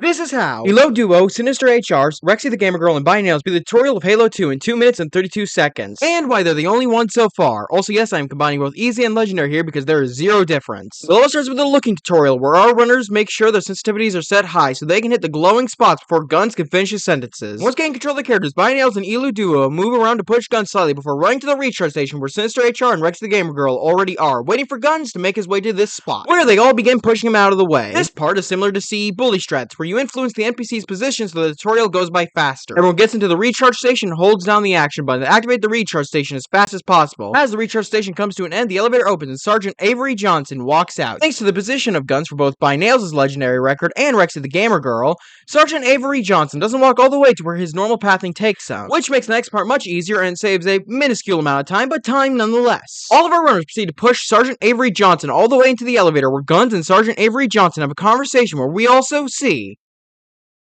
This is how Elo Duo, SynysterHR, RexxieTheGamerGirl, and Binails beat the tutorial of Halo 2 in 2 minutes and 32 seconds. And why they're the only ones so far. Also, yes, I am combining both easy and legendary here because there is zero difference. It all starts with a looking tutorial where our runners make sure their sensitivities are set high so they can hit the glowing spots before Guns can finish his sentences. Once getting control of the characters, Binails and Elo Duo move around to push Guns slightly before running to the recharge station where SynysterHR and RexxieTheGamerGirl already are, waiting for Guns to make his way to this spot, where they all begin pushing him out of the way. This part is similar to C bully strats, where you influence the NPC's position so the tutorial goes by faster. Everyone gets into the recharge station and holds down the action button to activate the recharge station as fast as possible. As the recharge station comes to an end, the elevator opens and Sergeant Avery Johnson walks out. Thanks to the position of Guns for both Binails' legendary record and RexxieTheGamerGirl, Sergeant Avery Johnson doesn't walk all the way to where his normal pathing takes him, which makes the next part much easier and saves a minuscule amount of time, but time nonetheless. All of our runners proceed to push Sergeant Avery Johnson all the way into the elevator where Guns and Sergeant Avery Johnson have a conversation where we also see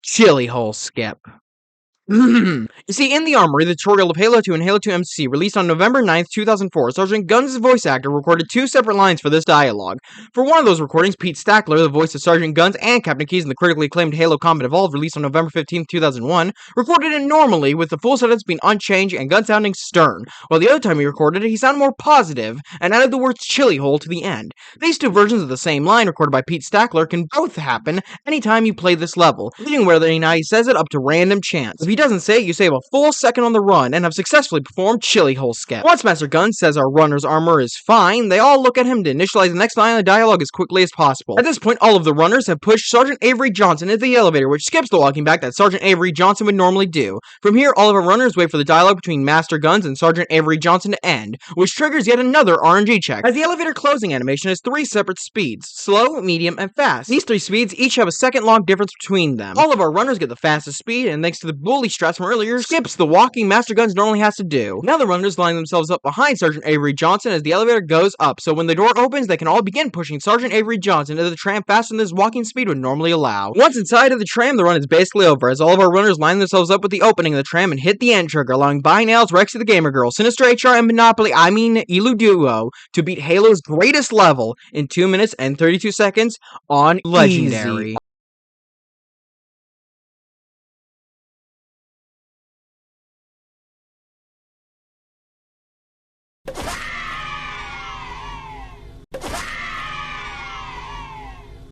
Chili hole skip. You see, in the Armory, the tutorial of Halo 2 and Halo 2 MC, released on November 9th, 2004, Sergeant Guns' voice actor recorded 2 separate lines for this dialogue. For one of those recordings, Pete Stackler, the voice of Sergeant Guns and Captain Keyes in the critically acclaimed Halo Combat Evolved, released on November 15th, 2001, recorded it normally, with the full sentence being unchanged and Guns sounding stern, while the other time he recorded it, he sounded more positive and added the words chili hole to the end. These 2 versions of the same line, recorded by Pete Stackler, can both happen anytime you play this level, leaving whether or not he says it up to random chance. If he doesn't say it, you save a full second on the run and have successfully performed chili hole skip. Once Master Guns says our runner's armor is fine, they all look at him to initialize the next line of the dialogue as quickly as possible. At this point, all of the runners have pushed Sergeant Avery Johnson into the elevator, which skips the walking back that Sergeant Avery Johnson would normally do. From here, all of our runners wait for the dialogue between Master Guns and Sergeant Avery Johnson to end, which triggers yet another RNG check, as the elevator closing animation has 3 separate speeds: slow, medium, and fast. These 3 speeds each have a second-long difference between them. All of our runners get the fastest speed, and thanks to the bully strats from earlier, skips the walking Master Guns normally has to do. Now the runners line themselves up behind Sergeant Avery Johnson as the elevator goes up, so when the door opens, they can all begin pushing Sergeant Avery Johnson into the tram faster than his walking speed would normally allow. Once inside of the tram, the run is basically over, as all of our runners line themselves up with the opening of the tram and hit the end trigger, allowing Binails, RexxieTheGamerGirl, SynysterHR, and Elo Duo to beat Halo's greatest level in 2 minutes and 32 seconds on Legendary. Easy.